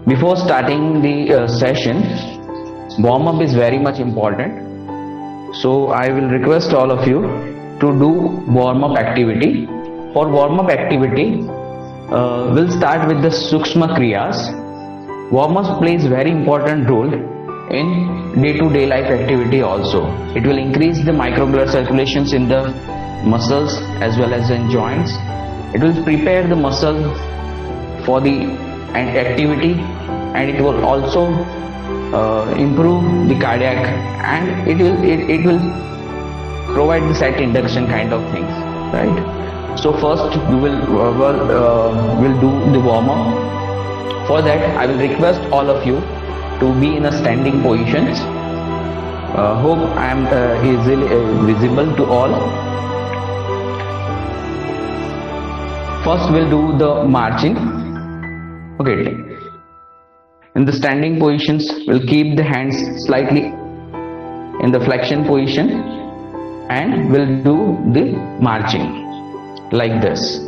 Before starting the session, warm up is very much important. So I will request all of you to do warm up activity. For warm up activity, we'll start with the Sukshma Kriyas. Warm up plays very important role in day-to-day life activity also. It will increase the microblood circulations in the muscles as well as in joints. It will prepare the muscle for the activity, and it will also improve the cardiac, and it will provide the set induction kind of things, right? So first we will do the warm up. For that I will request all of you to be in a standing positions. Hope I am easily visible to all. First we'll do the marching. Okay, in the standing positions we'll keep the hands slightly in the flexion position and we'll do the marching like this.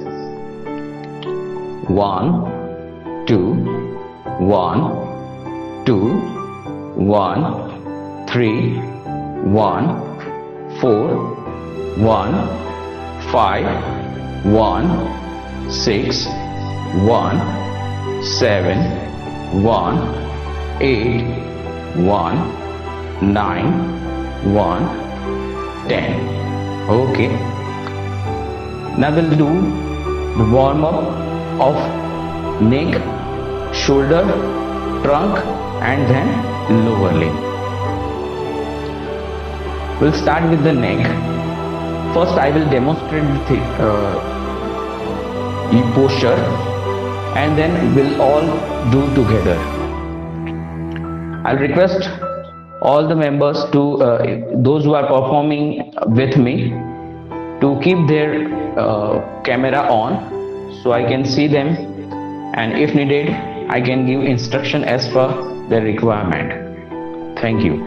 1 2 1 2 1 3 1 4 1 5 1 6 1 7 1 8 1 9 1 10. Okay, now we'll do the warm up of neck, shoulder, trunk and then lower limb. We'll start with the neck. First I will demonstrate the posture and then we'll all do together. I'll request all the members to those who are performing with me to keep their camera on so I can see them, and if needed I can give instruction as per their requirement. Thank you.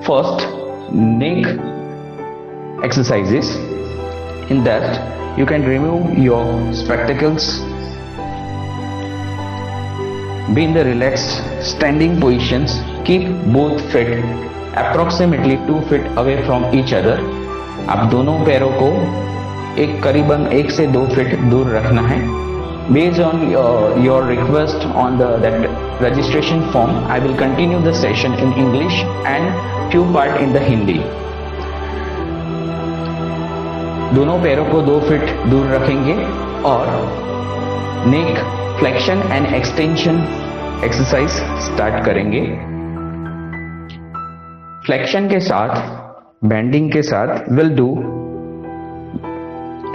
First, neck exercises. In that you can remove your spectacles, be in the relaxed standing positions, keep both feet approximately 2 feet away from each other. आप दोनों पैरों को एक करीबन 1 से 2 feet दूर रखना है. Based on your request on that registration form, I will continue the session in English and few part in the Hindi. दोनों पैरों को 2 फीट दूर रखेंगे और neck flexion and extension exercise start करेंगे. फ्लेक्शन के साथ, बेंडिंग के साथ विल डू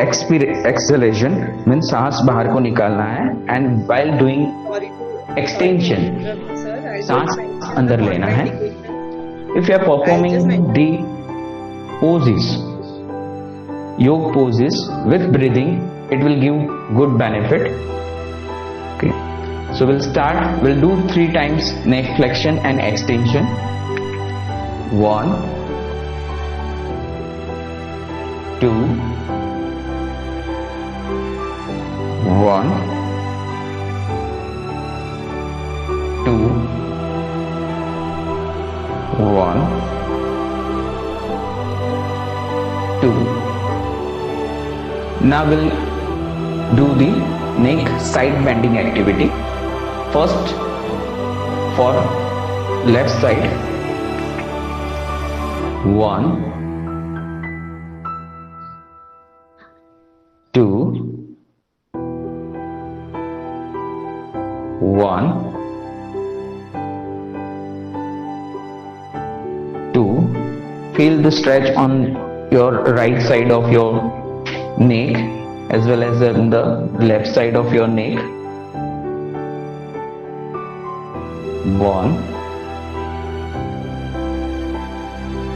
एक्सलेशन, मीन सांस बाहर को निकालना है, एंड वाइल डूइंग एक्सटेंशन सांस अंदर लेना है. If you are performing the poses, yoga poses with breathing, it will give good benefit. Okay, so we'll do 3 times neck flexion and extension. 1 2 1 2 1 2. Now we'll do the neck side bending activity. First, for left side, 1 2 1 2. Feel the stretch on your right side of your neck as well as in the left side of your neck. 1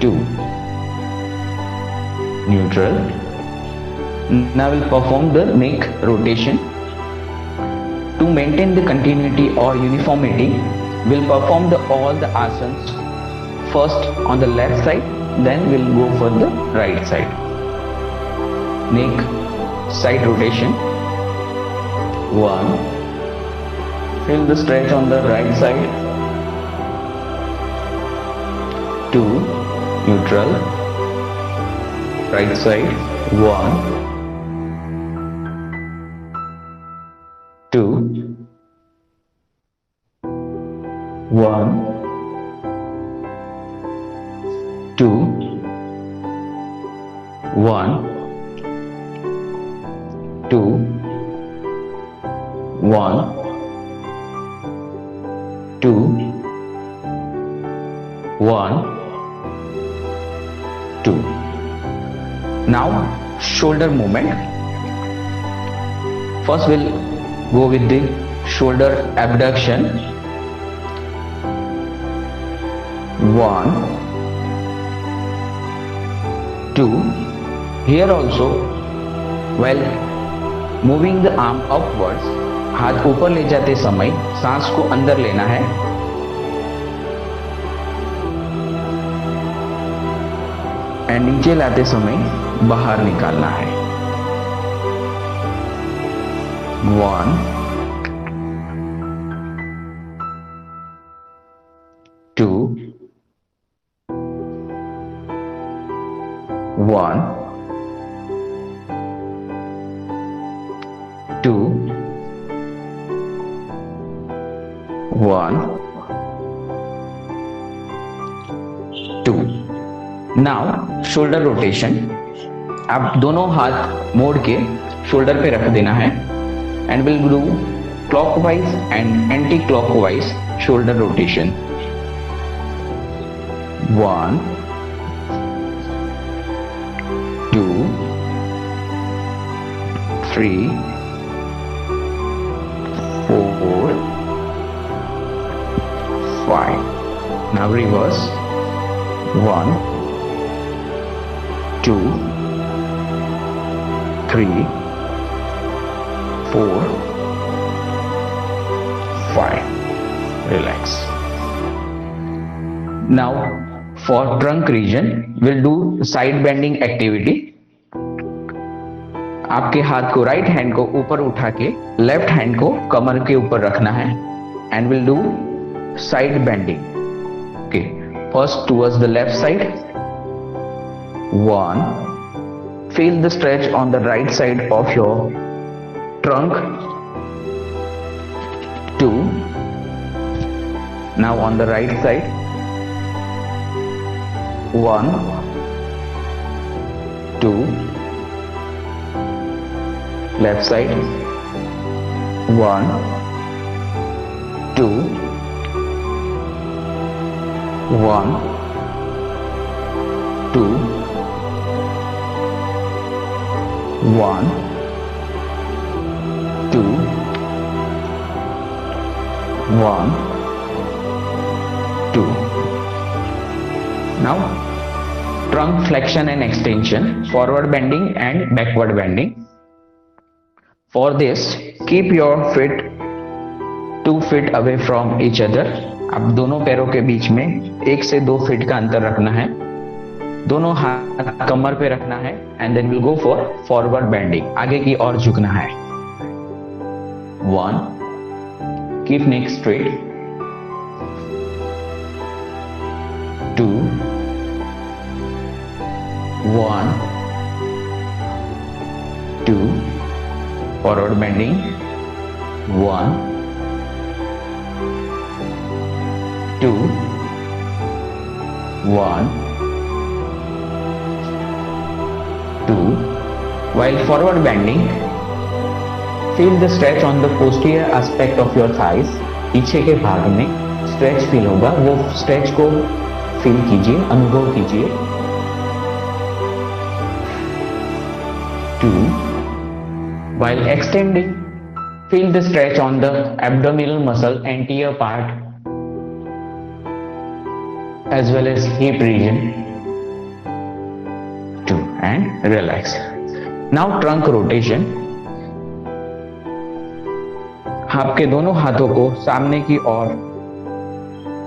2. Neutral. Now we'll perform the neck rotation. To maintain the continuity or uniformity, we'll perform all the asanas first on the left side, then we'll go for the right side. Neck side rotation. 1. Feel the stretch on the right side. 2. Neutral. Right side. 1. 2. 1. 2. 1. 2. 1. 2. 1. 2. Now shoulder movement. First we'll go with the shoulder abduction. 1. 2. Here also, while moving the arm upwards, हाथ ऊपर ले जाते समय सांस को अंदर लेना है और नीचे लाते समय बाहर निकालना है. 1. 2. 1. 2. 1. 2. Now shoulder rotation. आप दोनों हाथ मोड़ के शोल्डर पे रख देना है and will do clockwise and anti clockwise shoulder rotation. 1. 2. 3. 4. 5. Now reverse. 1. 2. 3. 4. 5. Relax. Now for trunk region we'll do side bending activity. आपके हाथ को राइट हैंड को ऊपर उठा के लेफ्ट हैंड को कमर के ऊपर रखना है and will do side bending. Okay, first towards the left side. 1. Feel the stretch on the right side of your trunk. 2. Now on the right side. 1. 2. Left side. 1. 2. 1. 2. 1. 2. 1. 2. Now trunk flexion and extension, forward bending and backward bending. For this, keep your feet 2 feet away from each other. आप दोनों पैरों के बीच में 1 से 2 feet का अंतर रखना है. दोनों हाथ कमर पे रखना है and then will go for forward bending. आगे की ओर झुकना है. 1. Keep neck straight. 2. 1. 2. Forward bending. 1. 2. 1. 2. While forward bending, feel the stretch on the posterior aspect of your thighs. पीछे के भाग में स्ट्रेच फील होगा, वो स्ट्रेच को फील कीजिए, अनुभव कीजिए. 2. While extending, feel the stretch on the abdominal muscle, anterior part as well as hip region. 2. And relax. Now trunk rotation. आपके दोनों हाथों को सामने की ओर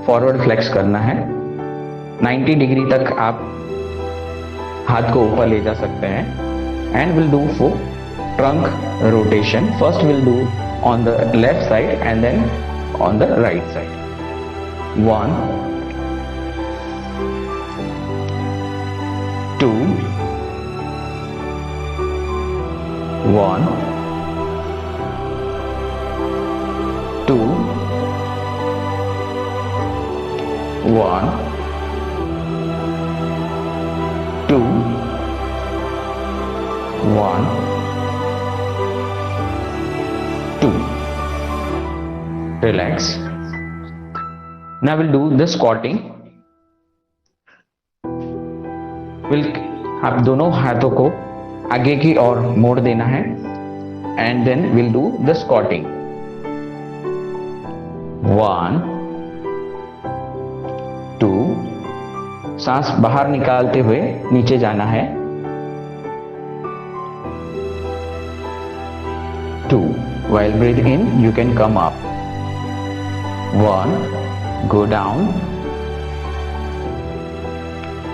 फॉरवर्ड फ्लेक्स करना है. 90 डिग्री तक आप हाथ को ऊपर ले जा सकते हैं and will do for trunk rotation. First we'll do on the left side and then on the right side. 1, 2, 1, 2, 1, 2, 1, 2. Relax. Now we'll do the squatting. आप दोनों हाथों को आगे की ओर मोड़ देना है and then will do the squatting. 1, 2. सांस बाहर निकालते हुए नीचे जाना है. 2. While breathing in, you can come up. 1. Go down.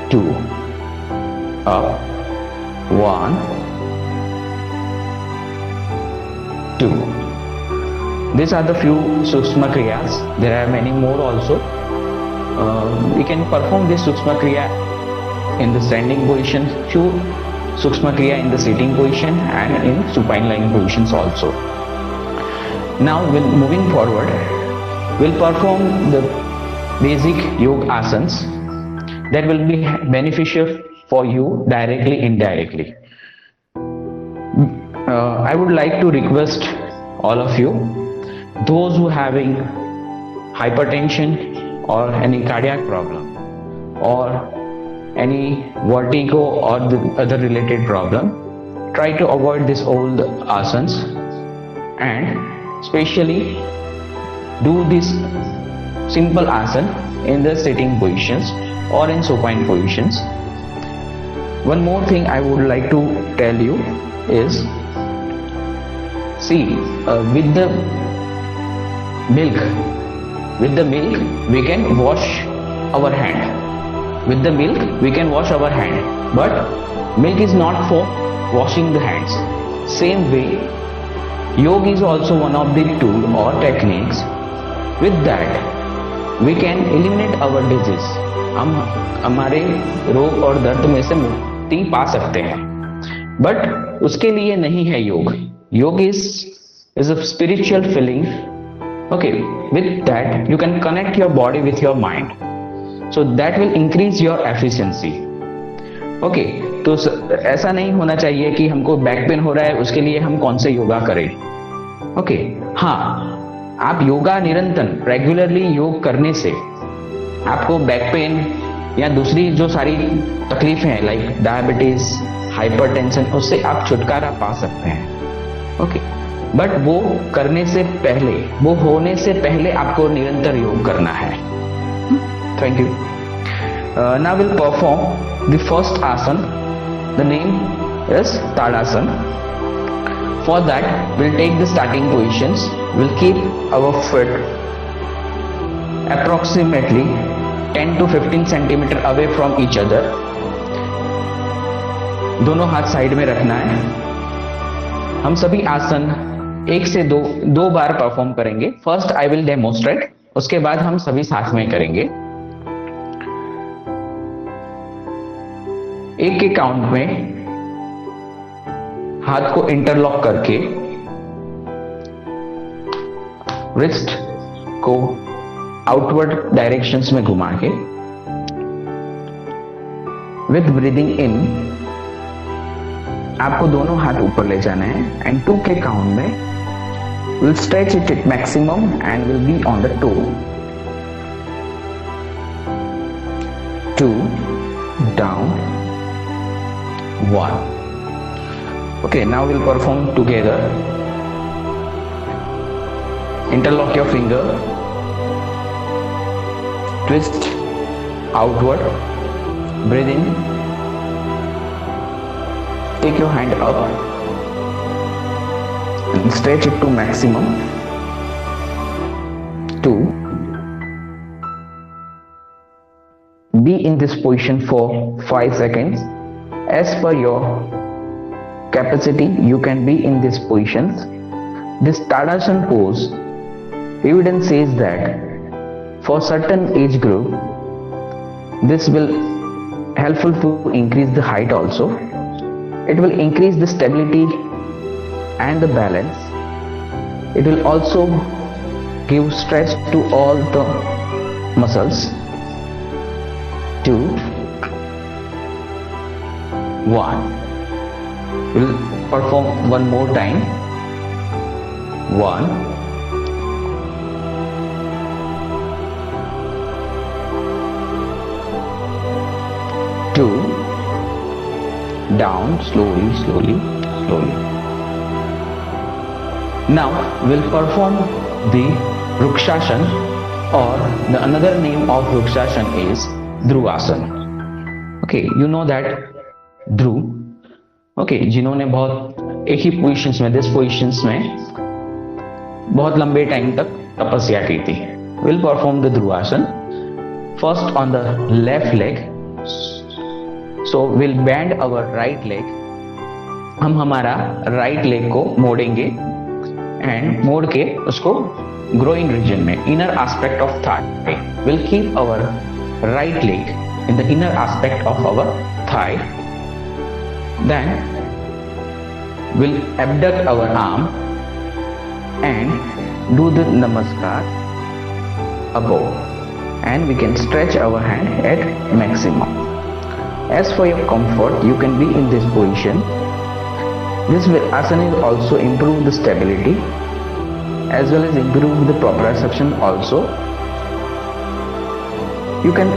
2. Up. 1, 2. These are the few Sukshma Kriyas. There are many more also. We can perform this Sukshma Kriya in the standing position, few Sukshma Kriya in the sitting position and in supine lying positions also. Now moving forward, we'll perform the basic yoga asanas that will be beneficial for you directly, indirectly. I would like to request all of you, those who having hypertension or any cardiac problem or any vertigo or the other related problem, try to avoid this old asanas and especially do this simple asana in the sitting positions or in supine positions. One more thing I would like to tell you is, see, with the milk we can wash our hand. With the milk we can wash our hand, but milk is not for washing the hands. Same way, yoga is also one of the tool or techniques. With that we can eliminate our disease. हम हमारे रोग और दर्द में से मुक्ति पा सकते हैं, बट उसके लिए नहीं है योग. योग is a spiritual feeling. Okay, with that you can connect your body with your mind, so that will increase your efficiency. Okay, तो ऐसा नहीं होना चाहिए कि हमको बैक पेन हो रहा है उसके लिए हम कौन से योगा करें. ओके, हाँ, आप योगा निरंतर रेगुलरली योग करने से आपको बैक पेन या दूसरी जो सारी तकलीफें हैं लाइक डायबिटीज, हाइपरटेंशन, उससे आप छुटकारा पा सकते हैं. ओके, बट वो करने से पहले, वो होने से पहले आपको निरंतर योग करना है. Thank you. Now will perform the first asana. The name is Tadasana. For that, we'll take the starting positions. We'll keep our foot approximately 10 to 15 centimeter away from each other. दोनों हाथ साइड में रखना है. हम सभी आसन एक से दो बार परफॉर्म करेंगे. फर्स्ट आई विल डेमोन्स्ट्रेट, उसके बाद हम सभी साथ में करेंगे. एक के काउंट में हाथ को इंटरलॉक करके रिस्ट को आउटवर्ड डायरेक्शंस में घुमा के विद ब्रीदिंग इन आपको दोनों हाथ ऊपर ले जाना है एंड 2 के काउंट में will stretch it at maximum and will be on the toe. 2 down, 1. Okay, now we'll perform together. Interlock your finger, twist outward, breathe in, take your hand up and stretch it to maximum. 2. Be in this position for 5 seconds as per your capacity you can be in these positions. This Tadasana pose, evidence says that for certain age group, this will helpful to increase the height also. It will increase the stability and the balance. It will also give stretch to all the muscles. 2, 1. We'll perform one more time. 1, 2, down, slowly. Now we'll perform the Vrukshasana, or the another name of Vrukshasana is Dhruvasana. Okay, you know that Dhruv, okay, जिन्होंने बहुत एक ही positions में, this positions में बहुत लंबे time तक तपस्या की थी, will perform the Dhruvasana. First on the left leg, so will bend our right leg. हम हमारा राइट लेग को मोड़ेंगे एंड मोड़ के उसको ग्रोइंग रीजन में, inner aspect of thigh, will keep our right leg in the inner aspect of our thigh. Then we'll abduct our arm and do the namaskar above, and we can stretch our hand at maximum. As for your comfort, you can be in this position. This asana will also improve the stability as well as improve the proprioception also. You can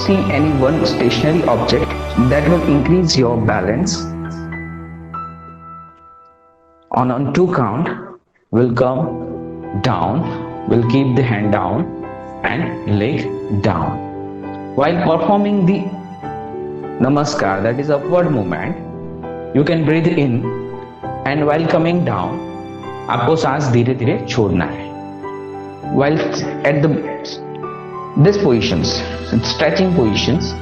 see any one stationary object that will increase your balance. On 2 count, we'll come down, we'll keep the hand down and leg down. While performing the namaskar, that is upward movement, you can breathe in, and while coming down, आपको सांस धीरे धीरे छोड़ना है. While at this positions, stretching positions,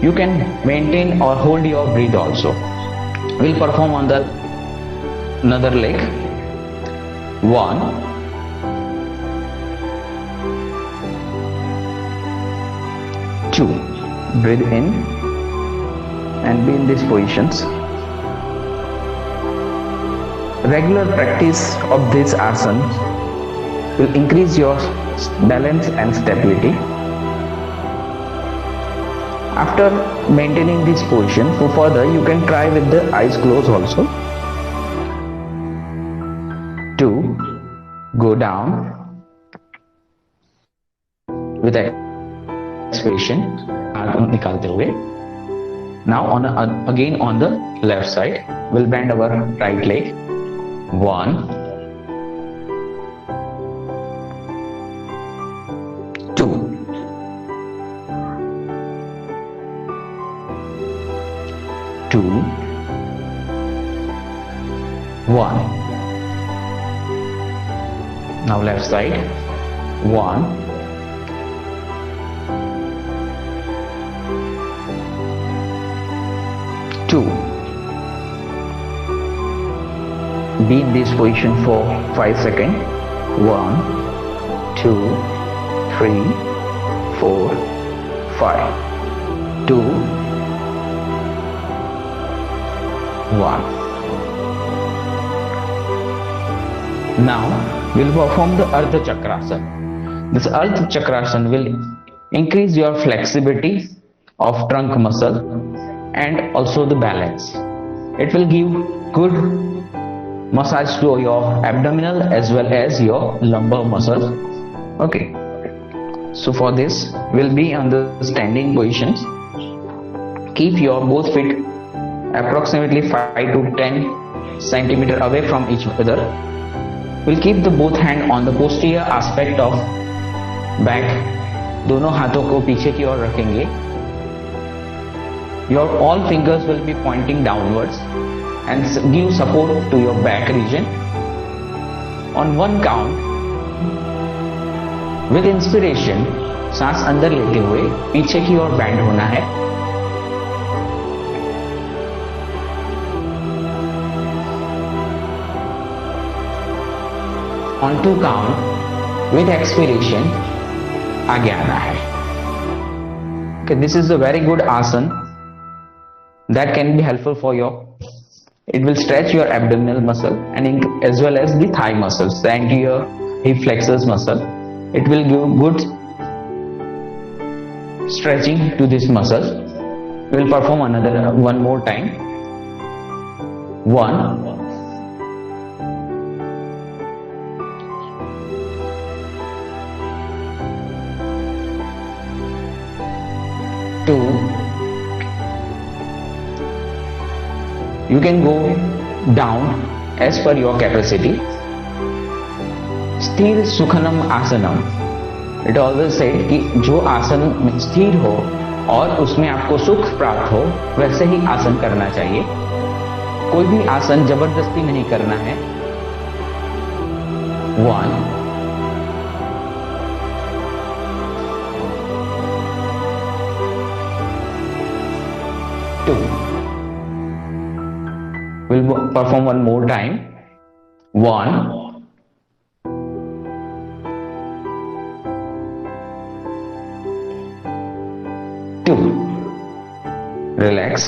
you can maintain or hold your breath also. We'll perform on the another leg. 1, 2, breathe in and be in these positions. Regular practice of this asana will increase your balance and stability. After maintaining this position, for further you can try with the eyes closed also. 2, go down with expiration, निकालते हुए. Now again on the left side, we'll bend our right leg. 1, 2, 1. Now left side. 1, 2. Be in this position for 5 seconds. 1, 2, 3, 4, 5. 2, 1. Now we'll perform the Ardha Chakrasana. This Ardha Chakrasana will increase your flexibility of trunk muscle and also the balance. It will give good massage to your abdominal as well as your lumbar muscle. Okay, so for this we'll be on the standing positions. Keep your both feet approximately 5 to 10 centimeter away from each other. We'll keep the both hand on the posterior aspect of back. दोनों हाथों को पीछे की ओर रखेंगे. Your all fingers will be pointing downwards and give support to your back region. On 1 count, with inspiration, सांस अंदर लेते हुए पीछे की ओर बैंड होना है. On two count with expiration आगे आना है. Okay, this is a very good asana that can be helpful for your. It will stretch your abdominal muscle and as well as the thigh muscles, the anterior hip flexors muscle. It will give good stretching to this muscle. We will perform one more time. 1, 2. You can go down as per your capacity. स्थिर सुखनम आसनम. It always said कि जो आसन स्थिर हो और उसमें आपको सुख प्राप्त हो वैसे ही आसन करना चाहिए. कोई भी आसन जबरदस्ती नहीं करना है. 1, 2. We'll perform one more time. 1, 2. Relax.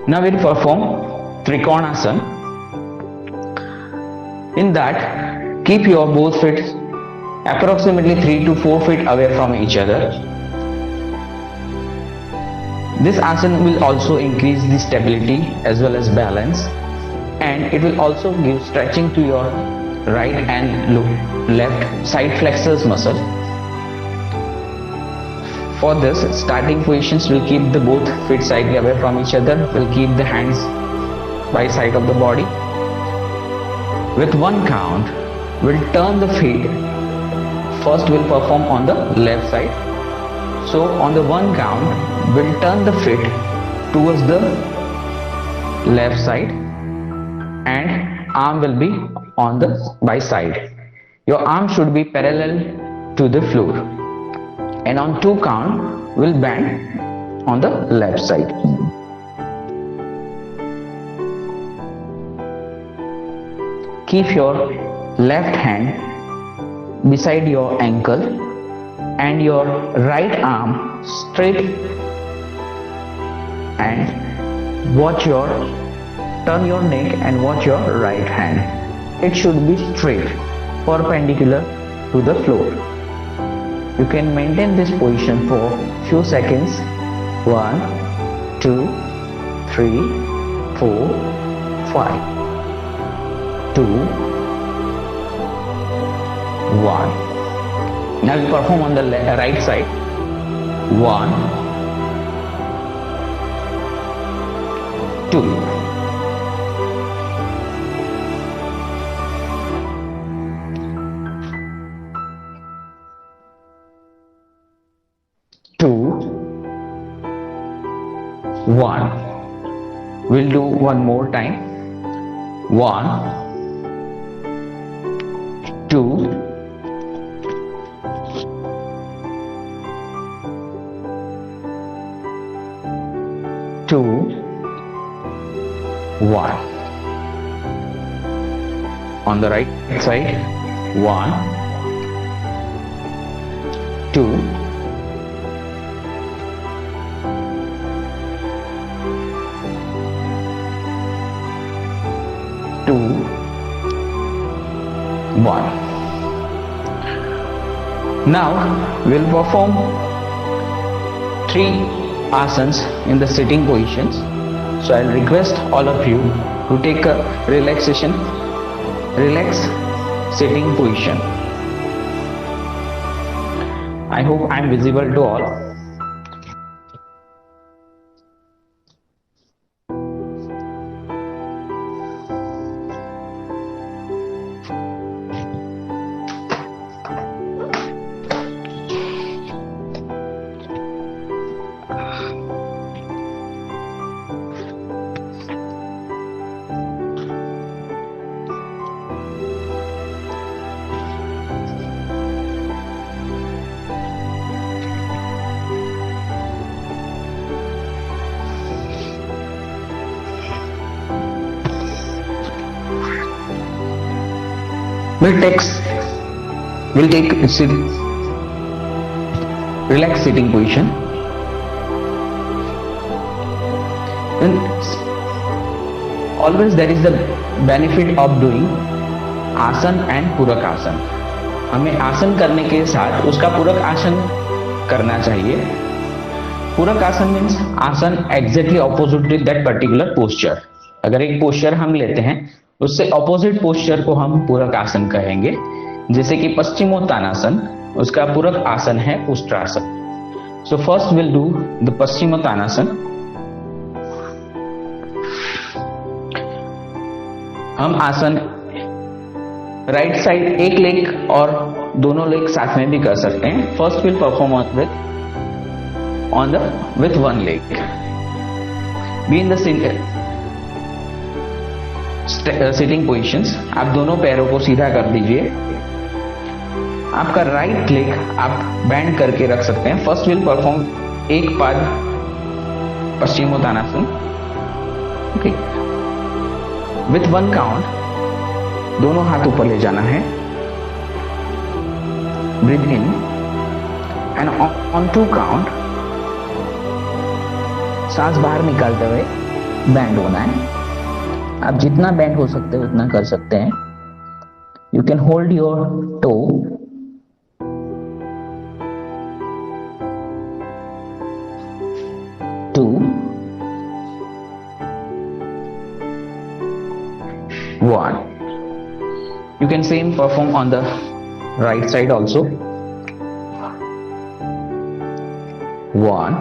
Now we'll perform Trikonasana. In that, keep your both feet approximately 3 to 4 feet away from each other. This asana will also increase the stability as well as balance, and it will also give stretching to your right and left side flexors muscle. For this, starting positions will keep the both feet slightly away from each other. We'll keep the hands by side of the body. With one count, we'll turn the feet. First, we'll perform on the left side. So, on the one count, we'll turn the feet towards the left side, and arm will be on the by side. Your arm should be parallel to the floor, and on 2 count, we'll bend on the left side. Keep your left hand beside your ankle and your right arm straight, and turn your neck and watch your right hand. It should be straight, perpendicular to the floor. You can maintain this position for few seconds. 1, 2, 3, 4, 5. 2, 1. Now we perform on the right side. 1, 2. 2, 1. We'll do one more time. 1, 2, 2, 1. On the right side. 1, 2, 2, 1. Now we'll perform 3 asanas in the sitting positions. So I'll request all of you to take a relaxed sitting position. I hope I'm visible to all. We'll take relaxed sitting position. And always there is the benefit of doing आसन and पूरक आसन. हमें आसन करने के साथ उसका पूरक आसन करना चाहिए. पूरक asana means asana exactly opposite to that particular posture. अगर एक पोस्चर हम लेते हैं उससे ऑपोजिट पोस्चर को हम पूरक आसन कहेंगे. जैसे कि पश्चिमोत्तानासन, उसका पूरक आसन है Ushtrasana. So first will do the Paschimottanasana. हम आसन राइट साइड एक लेग और दोनों लेग साथ में भी कर सकते हैं. First will perform with one leg. Be in the sitting positions. आप दोनों पैरों को सीधा कर दीजिए. आपका राइट लेग आप बैंड करके रख सकते हैं. First will perform Eka Pada Paschimottanasana. Okay, with one count दोनों हाथ ऊपर ले जाना है. Breathe in and on two count सांस बाहर निकालते हुए बैंड होना है. आप जितना बैंड हो सकते हैं उतना कर सकते हैं. You can hold your toe. 2 1. You can same perform on the right side also. 1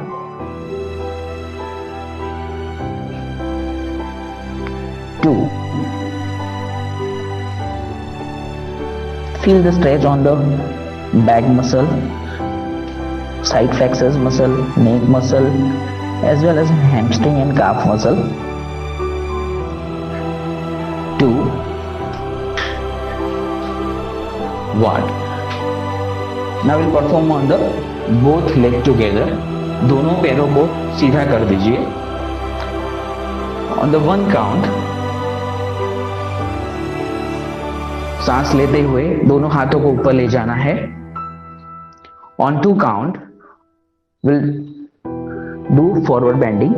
2. Feel the stretch on the back muscle, side flexors muscle, neck muscle, as well as hamstring and calf muscle. 2 1. Now we'll perform on the both leg together. दोनों पैरों को सीधा कर दीजिए. On the one count, सांस लेते हुए दोनों हाथों को ऊपर ले जाना है. On two count, we'll do forward bending.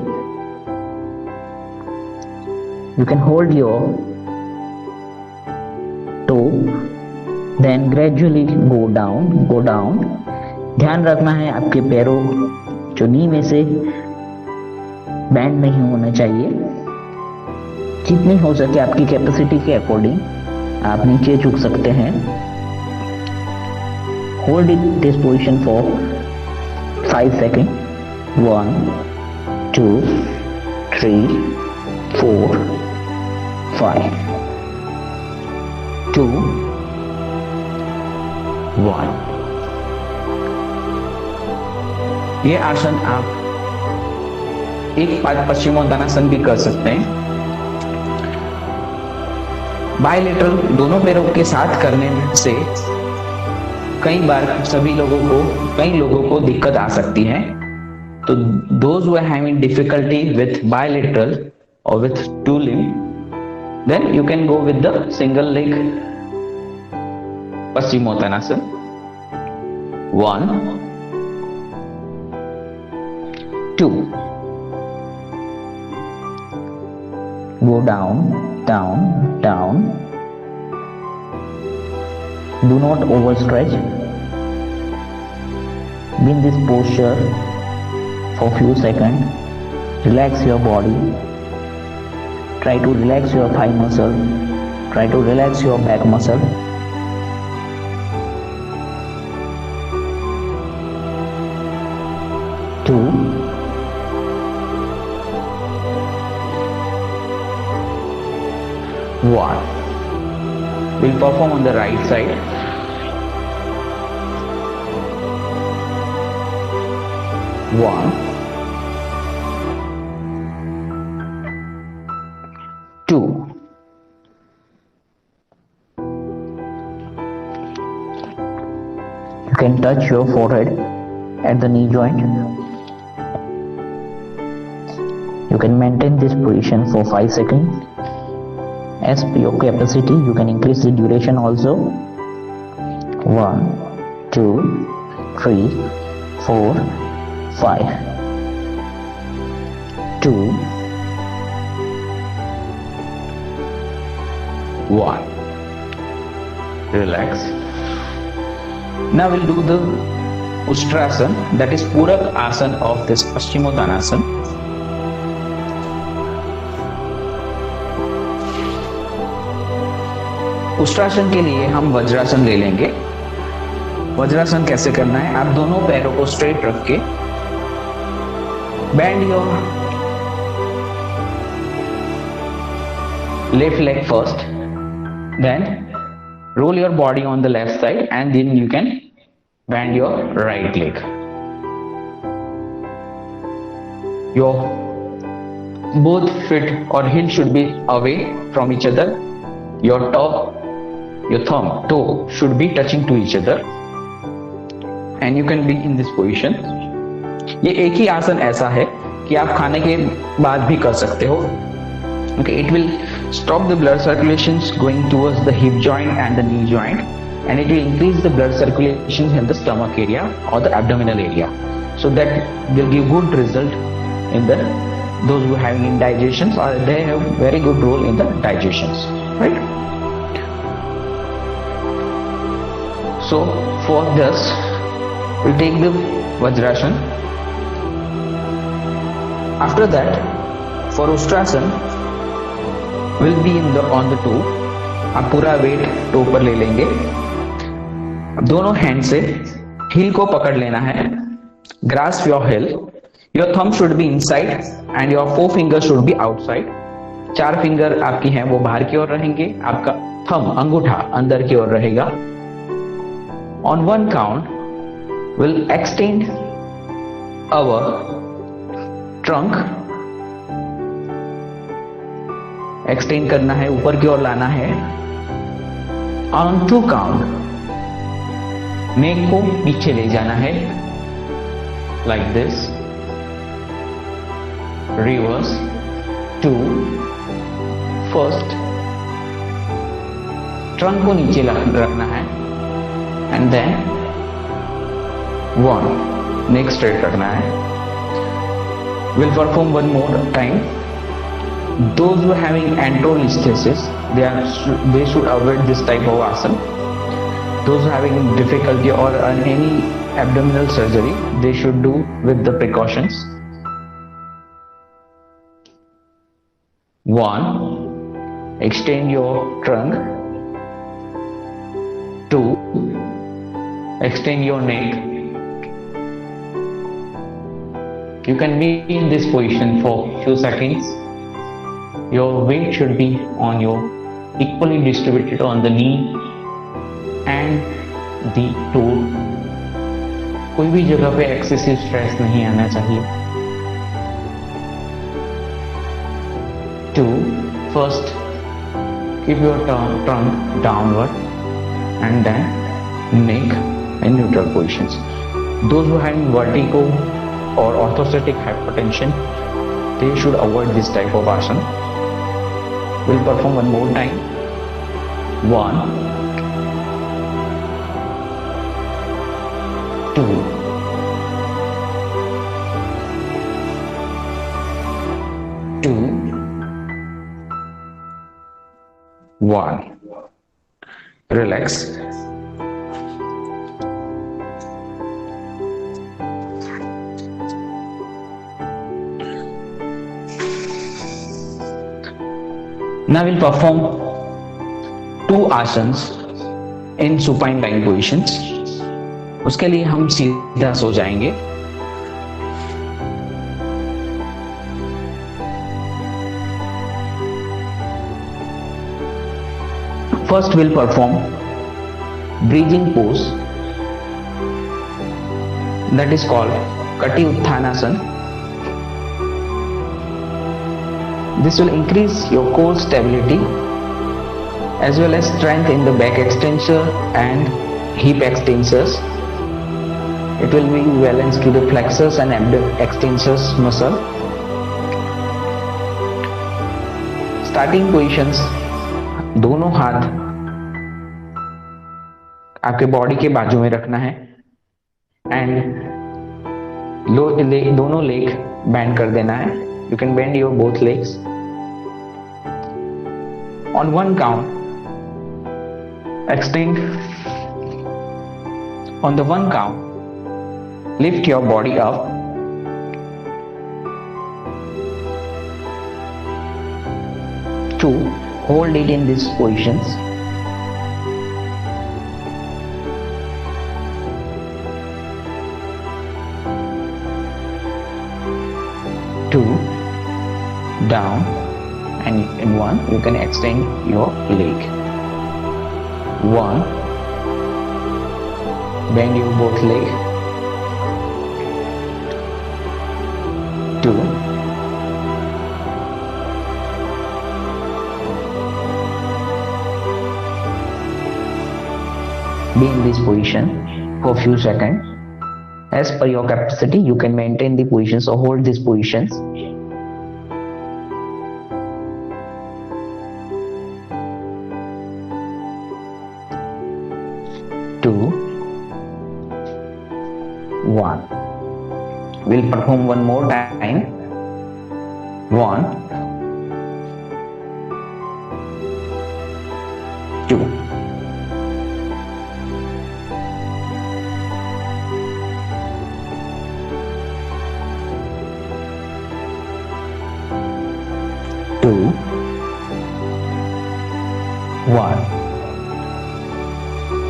You can hold your toe, then gradually go down. ध्यान रखना है आपके पैरों जो नी में से बैंड नहीं होना चाहिए. जितनी हो सके आपकी कैपेसिटी के अकॉर्डिंग आप नीचे झुक सकते हैं. Hold it this position for 5 second. 1 2 3 4 5 2 1. ये आसन आप एक पाद पश्चिमोत्तानासन भी कर सकते हैं. बायलेटरल दोनों पैरों के साथ करने से कई लोगों को दिक्कत आ सकती है. तो those who are having difficulty with bilateral or with two limb, then you can go with the single leg Paschimottanasana. 1 2. Go down. Do not overstretch. Be in this posture for few seconds. Relax your body. Try to relax your thigh muscle. Try to relax your back muscle. 2 1. We'll perform on the right side. 1 2. You can touch your forehead at the knee joint. You can maintain this position for 5 seconds as per your capacity. You can increase the duration also. 1 2 3 4 5 2 1. Relax. Now we'll do the Ustrasana, that is Purak Asana of this Paschimottanasana. Ushtrasana के लिए हम वज्रासन ले लेंगे। वज्रासन कैसे करना है, आप दोनों पैरों को स्ट्रेट रख के bend your left leg first, then roll your body on the left side and then you can bend your right leg. Your both feet or heel should be away from each other. Your toe should be touching to each other and you can be in this position. ये एक ही आसन ऐसा है कि आप खाने के बाद भी कर सकते हो. Okay, it will stop the blood circulations going towards the hip joint and the knee joint, and it will increase the blood circulation in the stomach area or the abdominal area, so that will give good result in the those who are having indigestions, or they have very good role in the digestions, right? So for this we'll take the Vajrasana. After that, for Ustrasana will be on the toe. आप पूरा wait to पर ले लेंगे. दोनों hand से heal को पकड़ लेना है. Grasp your heel. Your thumb should be inside and your 4 finger should be outside. 4 finger आपकी हैं वो बाहर की ओर रहेंगे, आपका थंब अंगूठा अंदर की ओर रहेगा. On 1 count will extend our trunk. Extend करना है, ऊपर की ओर लाना है. ऑन 2 काउंट नेक को पीछे ले जाना है, like this. Reverse 2. First trunk को नीचे रखना है एंड देन 1 नेक स्ट्रेट रखना है. Will perform 1 more time. Those who are having antrolisthesis, they should avoid this type of asana. Those who are having difficulty or any abdominal surgery, they should do with the precautions. 1. Extend your trunk. 2. Extend your neck. You can be in this position for few seconds. Your weight should be on your equally distributed on the knee and the toe. कोई भी जगह पे excessive stress नहीं आना चाहिए. 2. First, keep your trunk downward and then neck in neutral positions. Those who have vertigo or orthostatic hypertension, they should avoid this type of asana. We'll perform 1 more time. 1 2 2 1. Relax. Now we'll perform 2 asanas in supine lying positions. उसके लिए हम सीधा सो जाएंगे. First we'll perform breathing pose, that is called Kati Uttanasana. This will increase your core stability as well as strength in the back extensor and hip extensors. It will be balance to the flexors and extensors muscle. Starting positions दोनों हाथ आपके body के बाजू में रखना है and दोनों leg bend कर देना है. You can bend your both legs. On one count extend. On the one count, lift your body up. 2, hold it in these positions. 2, down, and in 1 you can extend your leg. 1, bend your both leg. 2, be in this position for few seconds. As per your capacity, you can maintain the positions or hold these positions. 2, 1. We'll perform one more time. 1, 2. 2, 1.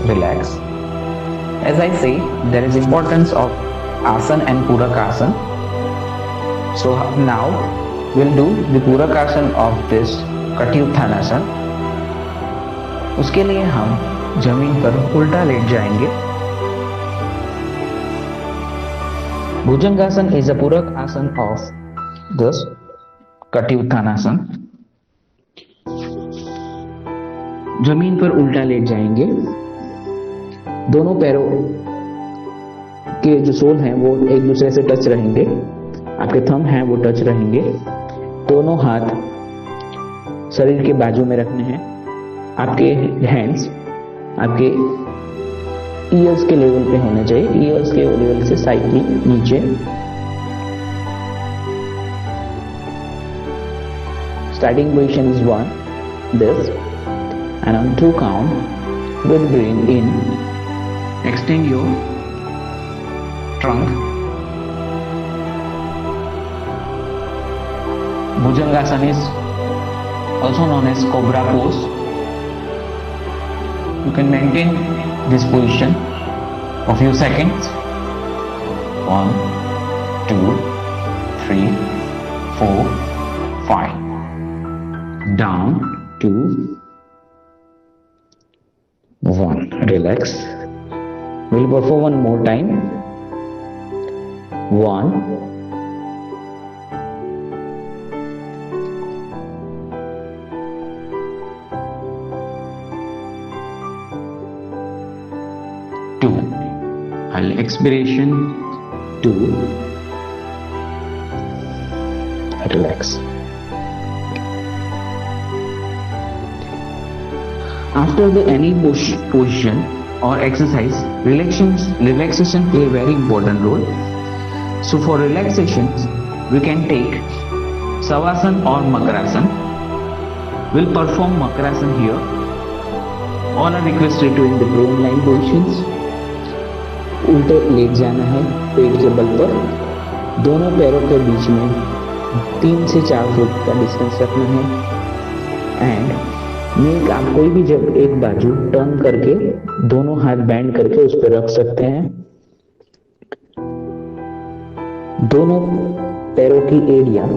Relax. As I say, there is importance of asana and purakasana. So now we'll do the purakasana of this Katyuttanasana. उसके लिए हम जमीन पर उल्टा late जाएंगे. Bhujangasana is a purak asana of this Katyuttanasana. जमीन पर उल्टा लेट जाएंगे. दोनों पैरों के जो सोल हैं वो एक दूसरे से टच रहेंगे. आपके थंब हैं वो टच रहेंगे. दोनों हाथ शरीर के बाजू में रखने हैं. आपके हैंड्स आपके ईयर्स के लेवल पे होने चाहिए. ईयर्स के लेवल से साइडली नीचे. Starting position is 1, this, and on 2 count we'll bring in. Extend your trunk. Bhujangasana is also known as Cobra pose. You can maintain this position for few seconds. 1, 2, 3, 4, 5. Down, 2, 1. Relax. We'll perform one more time. 1, 2. I'll expiration. 2. Relax. After any position or exercise, relaxation play a very important role. So for relaxation, we can take Savasana or Makarasana. We'll perform Makarasana here. All are requested to in the prone line positions. उल्टे late जाना है पेट के बल पर. दोनों पैरों के बीच में 3 से 4 फुट का डिस्टेंस रखना है. एंड नेक आप कोई भी जब एक बाजू टर्न करके दोनों हाथ बैंड करके उस पर रख सकते हैं. दोनों पैरों की एड़ियां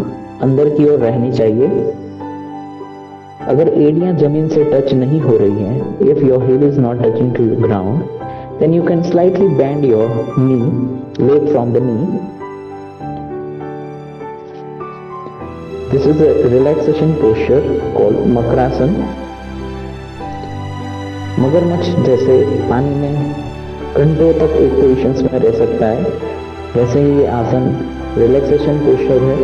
अंदर की ओर रहनी चाहिए. अगर एड़ियां जमीन से टच नहीं हो रही हैं, if your heel is not touching to the ground, then you can slightly bend your knee, leg from the knee. This is a relaxation posture called Makarasana. मगरमच्छ जैसे पानी में घंटों तक एक पोजीशंस में रह सकता है, वैसे ही ये आसन रिलैक्सेशन पोस्चर है.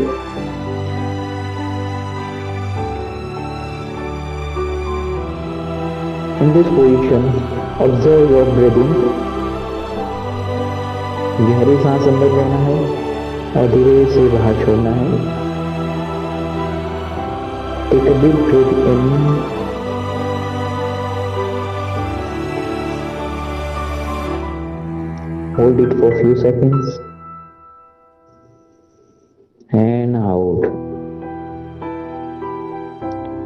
In this position, observe your breathing. गहरी सांस अंदर लेना है और धीरे से बाहर छोड़ना है. Take a deep breath in. Hold it for few seconds and out.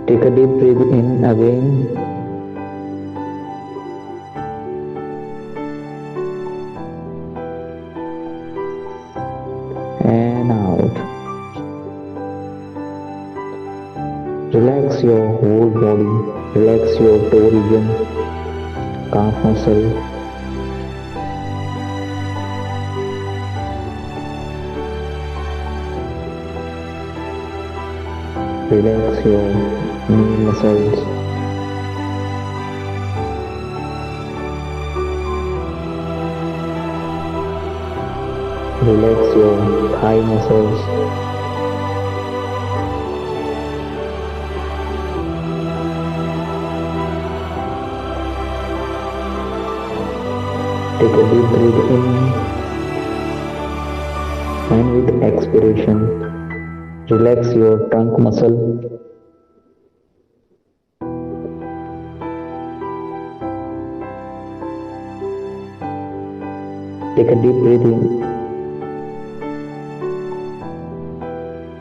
Take a deep breath in again. And out. Relax your whole body. Relax your toe region, calf muscle. Relax your knee muscles. Relax your thigh muscles. Take a deep breath in and with expiration, relax your trunk muscle. Take a deep breath in.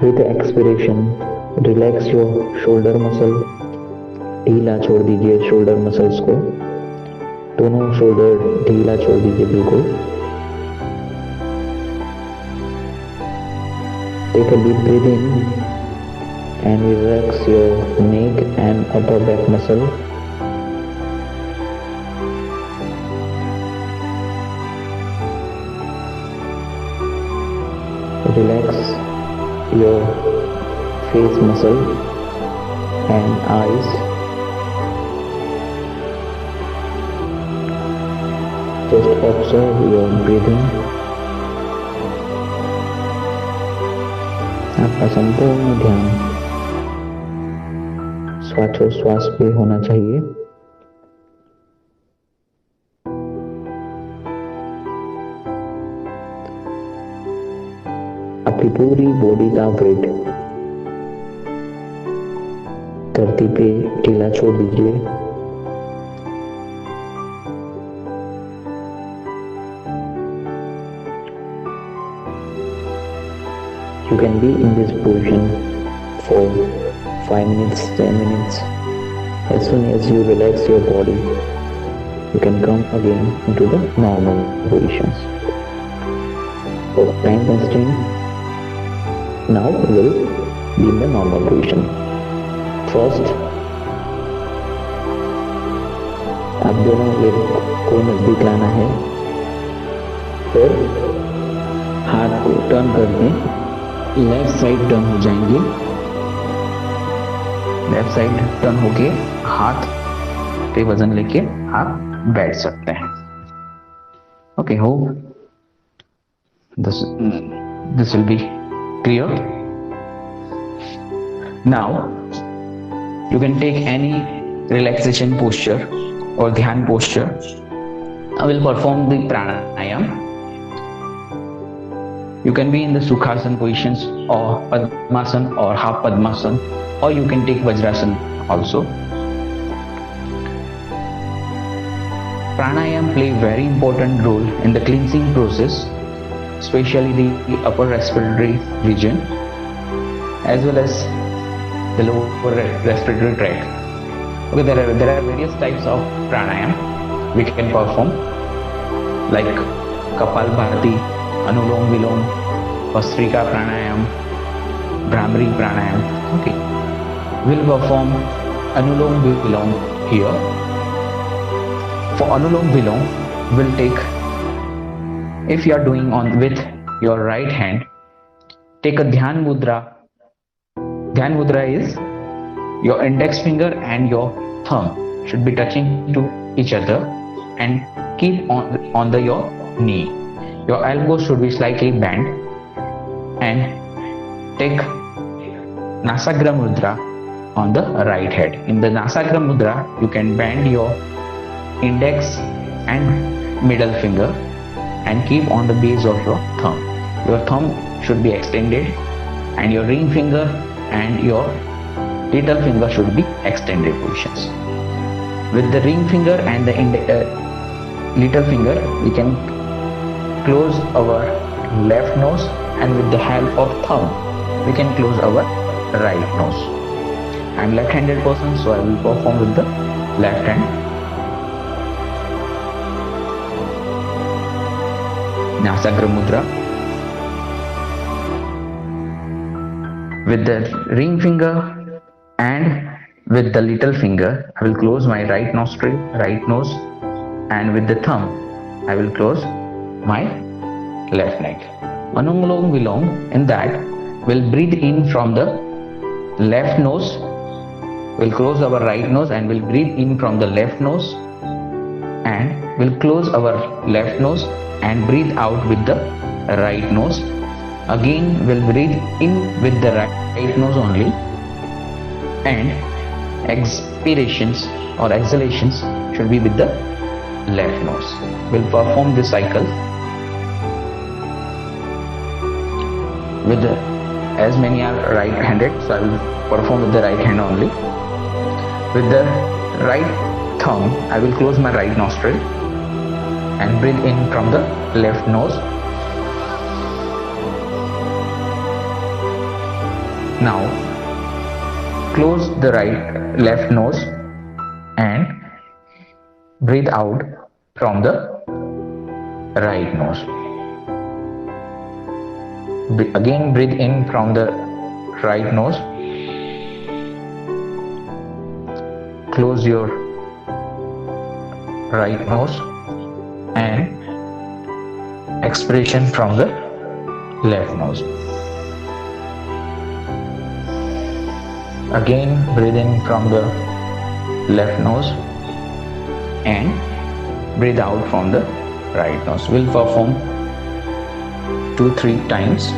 With expiration, relax your shoulder muscle. ढीला छोड़ दीजिए shoulder muscles को. दोनों shoulder ढीला छोड़ दीजिए बिल्कुल. Take a deep breath in and relax your neck and upper back muscle. Relax your face muscle and eyes. Just observe your breathing. आपका संपूर्ण ध्यान श्वासोच्छ्वास पे होना चाहिए. आपकी पूरी बॉडी का वेट धरती पे ढीला छोड़ दीजिए. You can be in this position for 5 minutes, 10 minutes. As soon as you relax your body, you can come again into the normal positions. For time constraint, now we will be in the normal position. First, आप दोनों leg को नजदीक लाना है. फिर हाथ को turn करके लेफ्ट साइड टर्न हो जाएंगे. लेफ्ट साइड टर्न होके हाथ पे वजन लेके आप बैठ सकते हैं. Okay, hope this will be clear. Now you can take any relaxation posture or dhyan posture. I will perform the pranayam. You can be in the sukhasana positions or padmasana or half padmasana, or you can take vajrasana also. Pranayam play very important role in the cleansing process, especially the upper respiratory region as well as the lower respiratory tract. Okay, there are various types of pranayam we can perform, like Kapalbhati, Anulom Vilom, Vastrika pranayam, Bhramari pranayam. Okay, we'll perform Anulom Vilom here. For Anulom Vilom, we'll take, if you are doing on with your right hand, take a Dhyan Mudra. Dhyan Mudra is your index finger and your thumb should be touching to each other and keep on your knee. Your elbows should be slightly bent and take Nasagra Mudra on the right head. In the Nasakra Mudra, you can bend your index and middle finger and keep on the base of your thumb. Your thumb should be extended and your ring finger and your little finger should be extended positions. With the ring finger and the little finger, we can close our left nose, and with the help of thumb, we can close our right nose. I am left-handed person, so I will perform with the left hand. Nasakra Mudra. With the ring finger and with the little finger, I will close my right nostril, right nose, and with the thumb, I will close my left neck. Anulom Vilom, in that, we'll breathe in from the left nose, we'll close our right nose and we'll breathe in from the left nose, and we'll close our left nose and breathe out with the right nose. Again, we'll breathe in with the right nose only, and expirations or exhalations should be with the left nose. We'll perform this cycle with the, as many are right-handed, so I will perform with the right hand only. With the right thumb, I will close my right nostril and breathe in from the left nose. Now close the left nose and breathe out from the right nose. Again breathe in from the right nose. Close your right nose and expiration from the left nose. Again breathe in from the left nose and breathe out from the right nose. We'll perform 2-3 times.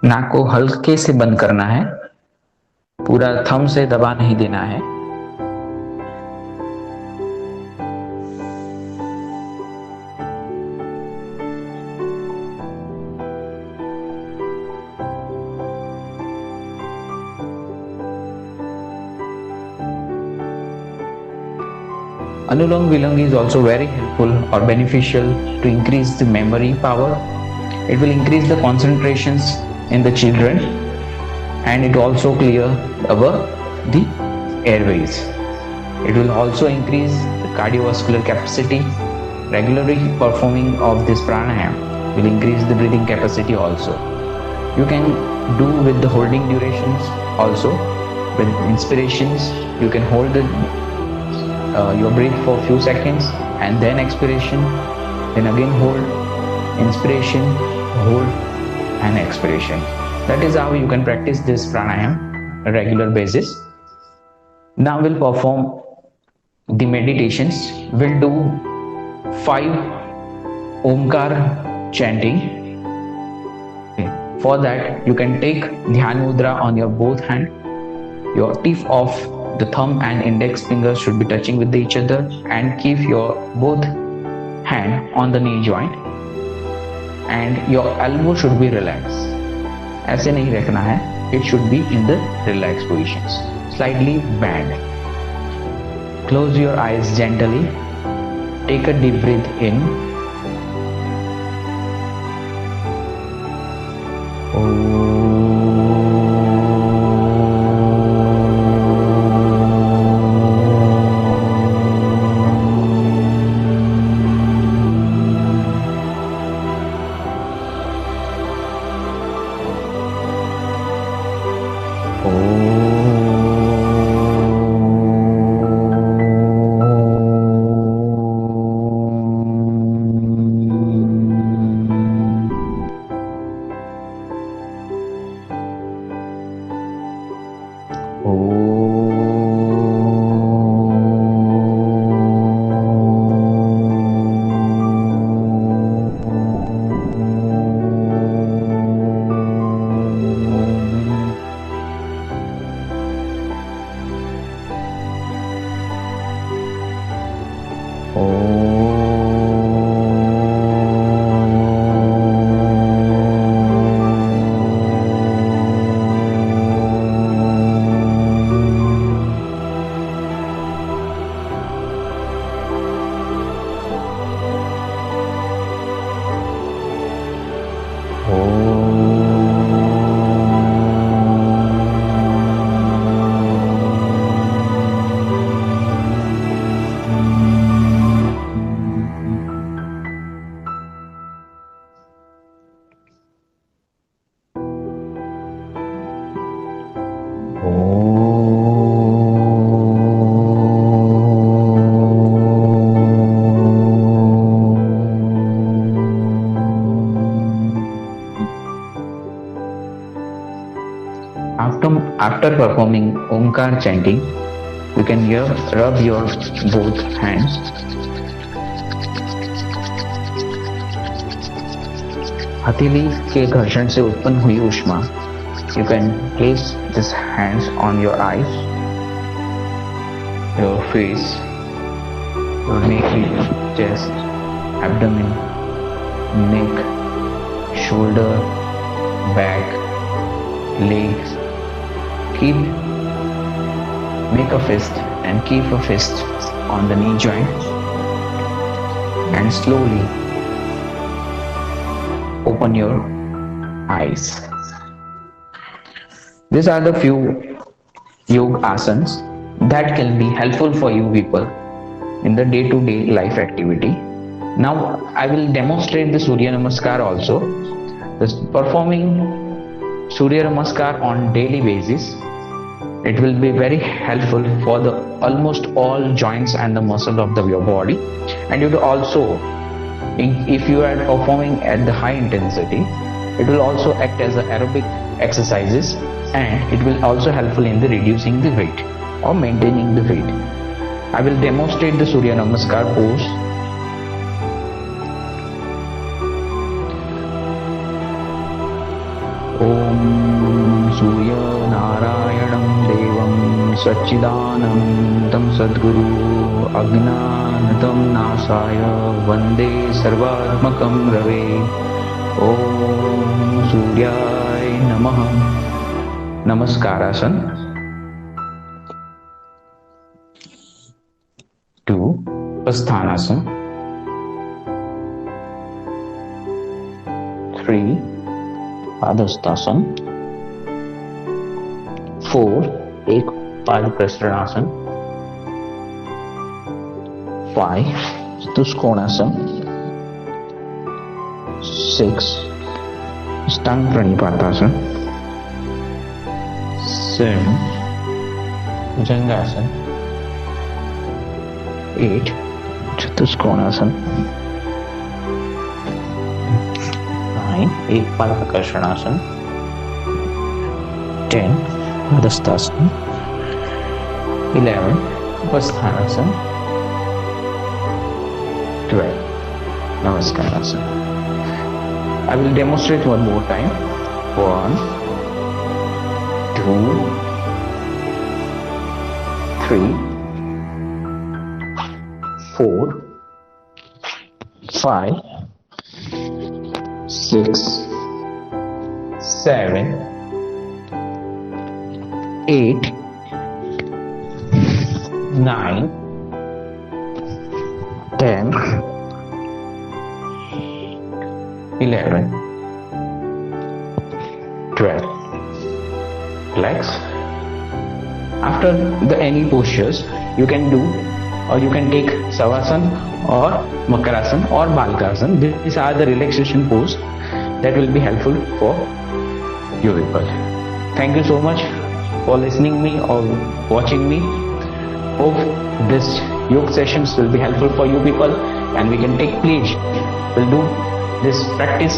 नाक को हल्के से बंद करना है, पूरा thumb से दबा नहीं देना है। Anulom Vilom is also very helpful or beneficial to increase the memory power. It will increase the concentrations in the children, and it also clear the airways. It will also increase the cardiovascular capacity. Regularly performing of this pranayama will increase the breathing capacity also. You can do with the holding durations also. With inspirations, you can hold your breath for a few seconds and then expiration, then again hold, inspiration, hold and expiration. That is how you can practice this pranayama on a regular basis. Now we'll perform the meditations. We'll do 5 Omkar chanting. For that, you can take Dhyan Mudra on your both hand. Your tip of the thumb and index fingers should be touching with each other, and keep your both hand on the knee joint, and your elbow should be relaxed. ऐसे नहीं रखना है, it should be in the relaxed positions. Slightly bend. Close your eyes gently. Take a deep breath in. After performing Omkar chanting, you can rub your both hands. हथेली के घर्षण से उत्पन्न हुई ऊष्मा. You can place these hands on your eyes, your face, your neck, chest, abdomen, neck, shoulder, back, legs. Make a fist and keep a fist on the knee joint and slowly open your eyes. These are the few yoga asanas that can be helpful for you people in the day-to-day life activity. Now I will demonstrate the Surya Namaskar also. Performing Surya Namaskar on daily basis, it will be very helpful for the almost all joints and the muscle of your body, and it will also, if you are performing at the high intensity, it will also act as an aerobic exercises, and it will also helpful in the reducing the weight or maintaining the weight. I will demonstrate the Surya Namaskar pose. Om Surya Narayanam Devam Satchidanandam Sadguru Ajnanatam Nasaya Vande Sarvatmakam Rave. Om Suryaya Namaha. Namaskarasana. 2. Pasthanasana. 3. Padhastasana. 4. एक पाद प्रसरणासन. 5. चतुष्कोणासन. 6. Stang Pranipatasana. 7. Bhujangasana. 8. Chatushkonasana. 9. एक पाद प्रकर्षणासन. 10. Padhastasana. 11. Upasthanasana. 12. Namaskarasana. I will demonstrate one more time. 1, 2, 3, 4, 5, 6, 7, 8, 9, 10, 11, 12. Relax. After any postures, you can do, or you can take Savasana or Makarasana or Balkasana. These are the relaxation pose that will be helpful for you people. Thank you so much for listening me or watching me. Hope this yoga sessions will be helpful for you people, and we can take pledge. We'll do this practice